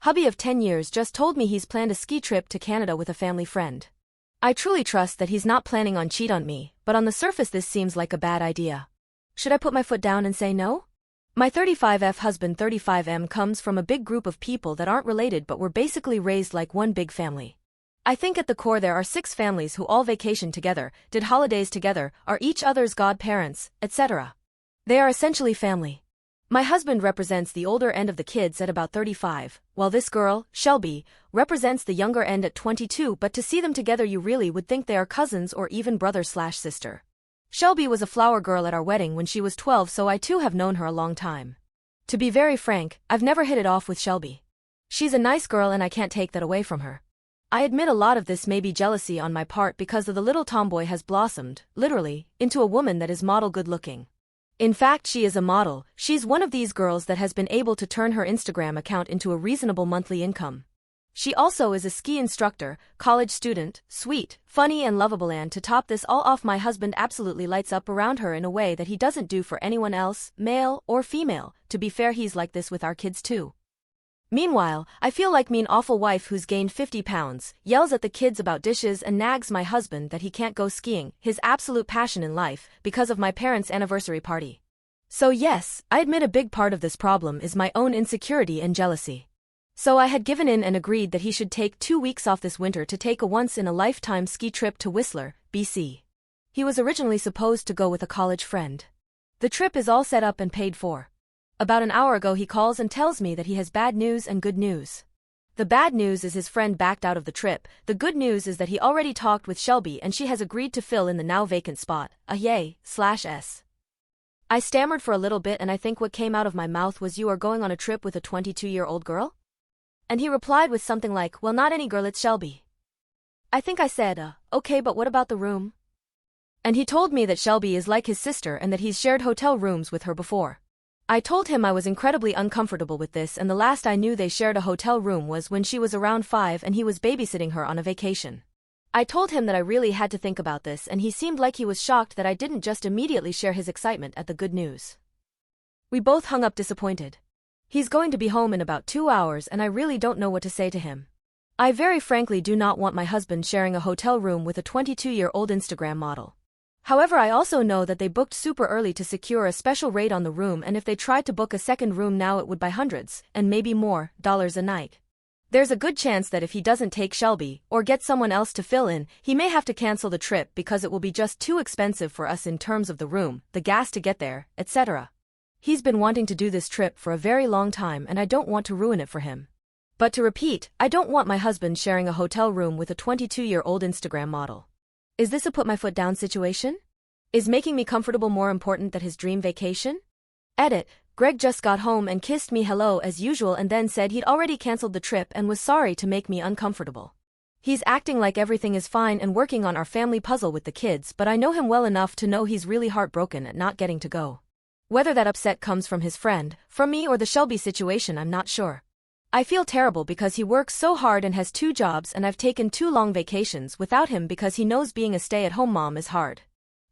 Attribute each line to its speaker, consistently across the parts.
Speaker 1: Hubby of 10 years just told me he's planned a ski trip to Canada with a family friend. I truly trust that he's not planning on cheat on me, but on the surface this seems like a bad idea. Should I put my foot down and say no? My 35F husband 35M comes from a big group of people that aren't related but were basically raised like one big family. I think at the core there are 6 families who all vacation together, did holidays together, are each other's godparents, etc. They are essentially family. My husband represents the older end of the kids at about 35, while this girl, Shelby, represents the younger end at 22, but to see them together you really would think they are cousins or even brother/sister. Shelby was a flower girl at our wedding when she was 12, so I too have known her a long time. To be very frank, I've never hit it off with Shelby. She's a nice girl and I can't take that away from her. I admit a lot of this may be jealousy on my part because the little tomboy has blossomed, literally, into a woman that is model good looking. In fact, she is a model. She's one of these girls that has been able to turn her Instagram account into a reasonable monthly income. She also is a ski instructor, college student, sweet, funny and lovable, and to top this all off my husband absolutely lights up around her in a way that he doesn't do for anyone else, male or female. To be fair, he's like this with our kids too. Meanwhile, I feel like mean awful wife who's gained 50 pounds, yells at the kids about dishes and nags my husband that he can't go skiing, his absolute passion in life, because of my parents' anniversary party. So yes, I admit a big part of this problem is my own insecurity and jealousy. So I had given in and agreed that he should take 2 weeks off this winter to take a once-in-a-lifetime ski trip to Whistler, BC. He was originally supposed to go with a college friend. The trip is all set up and paid for. About an hour ago he calls and tells me that he has bad news and good news. The bad news is his friend backed out of the trip. The good news is that he already talked with Shelby and she has agreed to fill in the now vacant spot. Yay/S. I stammered for a little bit and I think what came out of my mouth was, "You are going on a trip with a 22-year-old girl?" And he replied with something like, "Well, not any girl, it's Shelby." I think I said, "Okay, but what about the room?" And he told me that Shelby is like his sister and that he's shared hotel rooms with her before. I told him I was incredibly uncomfortable with this, and the last I knew they shared a hotel room was when she was around 5 and he was babysitting her on a vacation. I told him that I really had to think about this, and he seemed like he was shocked that I didn't just immediately share his excitement at the good news. We both hung up disappointed. He's going to be home in about 2 hours and I really don't know what to say to him. I very frankly do not want my husband sharing a hotel room with a 22-year-old Instagram model. However, I also know that they booked super early to secure a special rate on the room, and if they tried to book a second room now it would buy hundreds, and maybe more, dollars a night. There's a good chance that if he doesn't take Shelby, or get someone else to fill in, he may have to cancel the trip because it will be just too expensive for us in terms of the room, the gas to get there, etc. He's been wanting to do this trip for a very long time and I don't want to ruin it for him. But to repeat, I don't want my husband sharing a hotel room with a 22-year-old Instagram model. Is this a put my foot down situation? Is making me comfortable more important than his dream vacation? Edit. Greg just got home and kissed me hello as usual and then said he'd already cancelled the trip and was sorry to make me uncomfortable. He's acting like everything is fine and working on our family puzzle with the kids, but I know him well enough to know he's really heartbroken at not getting to go. Whether that upset comes from his friend, from me, or the Shelby situation, I'm not sure. I feel terrible because he works so hard and has 2 jobs, and I've taken 2 long vacations without him because he knows being a stay-at-home mom is hard.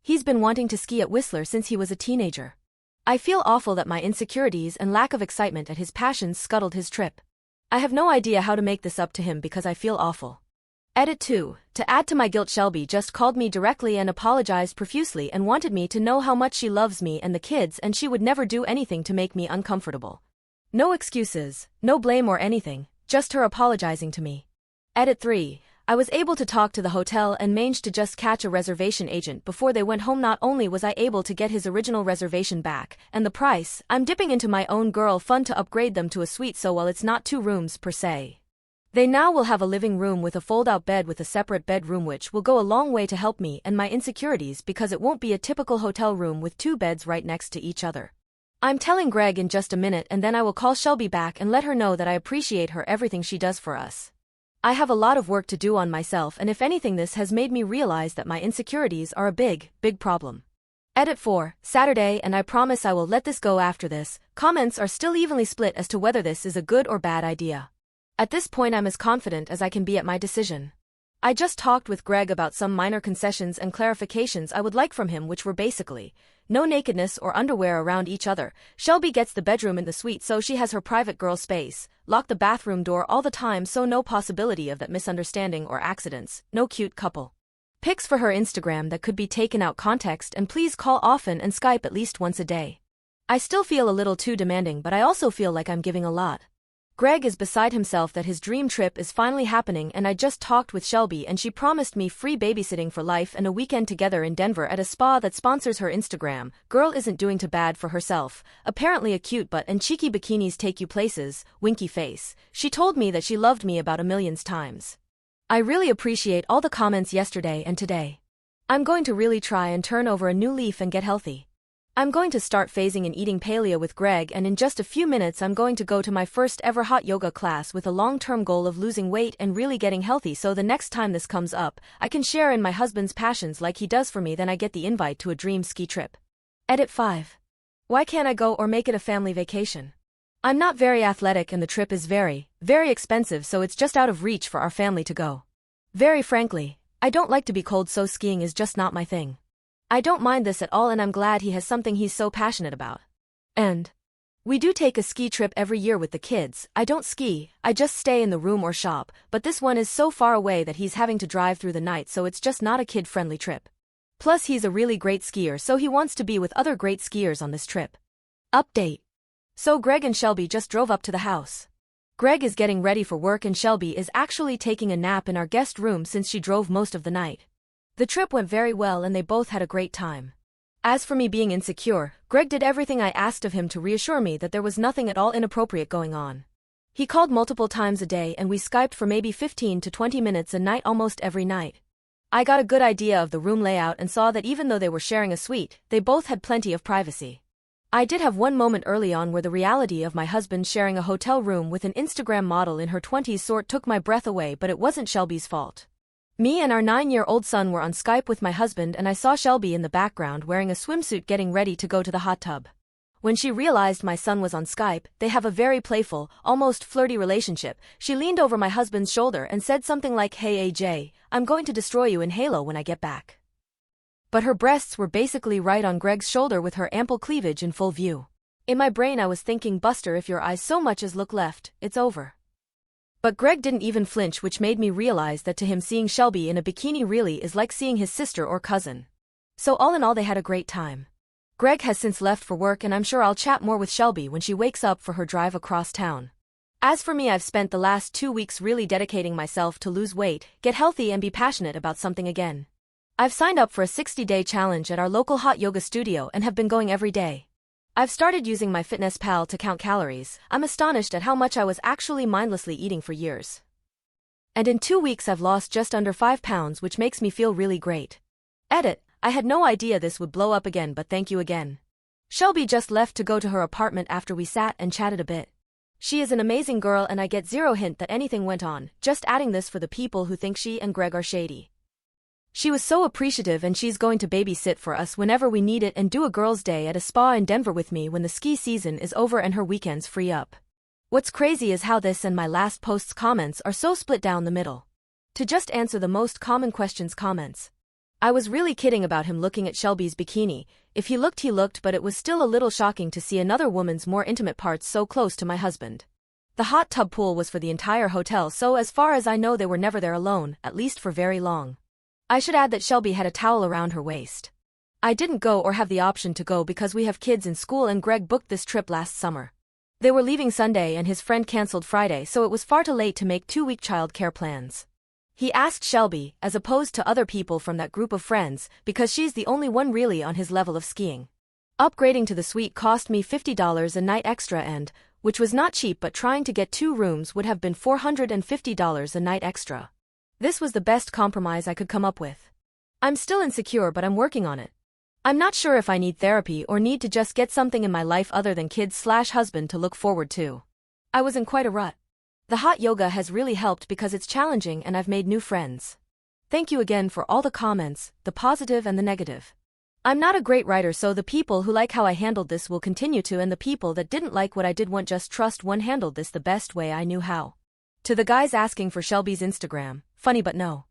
Speaker 1: He's been wanting to ski at Whistler since he was a teenager. I feel awful that my insecurities and lack of excitement at his passions scuttled his trip. I have no idea how to make this up to him because I feel awful. Edit 2. To add to my guilt, Shelby just called me directly and apologized profusely and wanted me to know how much she loves me and the kids, and she would never do anything to make me uncomfortable. No excuses, no blame or anything, just her apologizing to me. Edit 3. I was able to talk to the hotel and managed to just catch a reservation agent before they went home. Not only was I able to get his original reservation back, and the price, I'm dipping into my own girl fund to upgrade them to a suite, so while it's not 2 rooms per se, they now will have a living room with a fold-out bed with a separate bedroom, which will go a long way to help me and my insecurities because it won't be a typical hotel room with 2 beds right next to each other. I'm telling Greg in just a minute and then I will call Shelby back and let her know that I appreciate her everything she does for us. I have a lot of work to do on myself, and if anything this has made me realize that my insecurities are a big problem. Edit 4. Saturday, and I promise I will let this go after this. Comments are still evenly split as to whether this is a good or bad idea. At this point I'm as confident as I can be at my decision. I just talked with Greg about some minor concessions and clarifications I would like from him, which were basically, no nakedness or underwear around each other. Shelby gets the bedroom in the suite so she has her private girl space, lock the bathroom door all the time so no possibility of that misunderstanding or accidents, no cute couple pics for her Instagram that could be taken out context, and please call often and Skype at least once a day. I still feel a little too demanding, but I also feel like I'm giving a lot. Greg is beside himself that his dream trip is finally happening, and I just talked with Shelby and she promised me free babysitting for life and a weekend together in Denver at a spa that sponsors her Instagram. Girl isn't doing too bad for herself. Apparently a cute butt and cheeky bikinis take you places, winky face. She told me that she loved me about a million times. I really appreciate all the comments yesterday and today. I'm going to really try and turn over a new leaf and get healthy. I'm going to start phasing in eating paleo with Greg, and in just a few minutes I'm going to go to my first ever hot yoga class with a long-term goal of losing weight and really getting healthy, so the next time this comes up, I can share in my husband's passions like he does for me. Then I get the invite to a dream ski trip. Edit 5. Why can't I go or make it a family vacation? I'm not very athletic and the trip is very, very expensive, so it's just out of reach for our family to go. Very frankly, I don't like to be cold, so skiing is just not my thing. I don't mind this at all, and I'm glad he has something he's so passionate about. And we do take a ski trip every year with the kids. I don't ski, I just stay in the room or shop, but this one is so far away that he's having to drive through the night, so it's just not a kid-friendly trip. Plus he's a really great skier, so he wants to be with other great skiers on this trip. Update. So Greg and Shelby just drove up to the house. Greg is getting ready for work and Shelby is actually taking a nap in our guest room since she drove most of the night. The trip went very well and they both had a great time. As for me being insecure, Greg did everything I asked of him to reassure me that there was nothing at all inappropriate going on. He called multiple times a day and we Skyped for maybe 15 to 20 minutes a night almost every night. I got a good idea of the room layout and saw that even though they were sharing a suite, they both had plenty of privacy. I did have one moment early on where the reality of my husband sharing a hotel room with an Instagram model in her 20s sort took my breath away, but it wasn't Shelby's fault. Me and our 9-year-old son were on Skype with my husband and I saw Shelby in the background wearing a swimsuit getting ready to go to the hot tub. When she realized my son was on Skype, they have a very playful, almost flirty relationship. She leaned over my husband's shoulder and said something like, "Hey AJ, I'm going to destroy you in Halo when I get back." But her breasts were basically right on Greg's shoulder with her ample cleavage in full view. In my brain I was thinking, Buster, if your eyes so much as look left, it's over. But Greg didn't even flinch, which made me realize that to him seeing Shelby in a bikini really is like seeing his sister or cousin. So all in all they had a great time. Greg has since left for work and I'm sure I'll chat more with Shelby when she wakes up for her drive across town. As for me, I've spent the last 2 weeks really dedicating myself to lose weight, get healthy and be passionate about something again. I've signed up for a 60-day challenge at our local hot yoga studio and have been going every day. I've started using my MyFitnessPal to count calories. I'm astonished at how much I was actually mindlessly eating for years. And in 2 weeks I've lost just under 5 pounds, which makes me feel really great. Edit. I had no idea this would blow up again, but thank you again. Shelby just left to go to her apartment after we sat and chatted a bit. She is an amazing girl and I get zero hint that anything went on, just adding this for the people who think she and Greg are shady. She was so appreciative and she's going to babysit for us whenever we need it and do a girls' day at a spa in Denver with me when the ski season is over and her weekends free up. What's crazy is how this and my last post's comments are so split down the middle. To just answer the most common questions comments. I was really kidding about him looking at Shelby's bikini. If he looked, but it was still a little shocking to see another woman's more intimate parts so close to my husband. The hot tub pool was for the entire hotel, so as far as I know they were never there alone, at least for very long. I should add that Shelby had a towel around her waist. I didn't go or have the option to go because we have kids in school and Greg booked this trip last summer. They were leaving Sunday and his friend canceled Friday, so it was far too late to make 2-week childcare plans. He asked Shelby, as opposed to other people from that group of friends, because she's the only one really on his level of skiing. Upgrading to the suite cost me $50 a night extra and, which was not cheap, but trying to get 2 rooms would have been $450 a night extra. This was the best compromise I could come up with. I'm still insecure, but I'm working on it. I'm not sure if I need therapy or need to just get something in my life other than kids/husband to look forward to. I was in quite a rut. The hot yoga has really helped because it's challenging and I've made new friends. Thank you again for all the comments, the positive and the negative. I'm not a great writer, so the people who like how I handled this will continue to, and the people that didn't like what I did won't. Just trust one handled this the best way I knew how. To the guys asking for Shelby's Instagram, funny but no.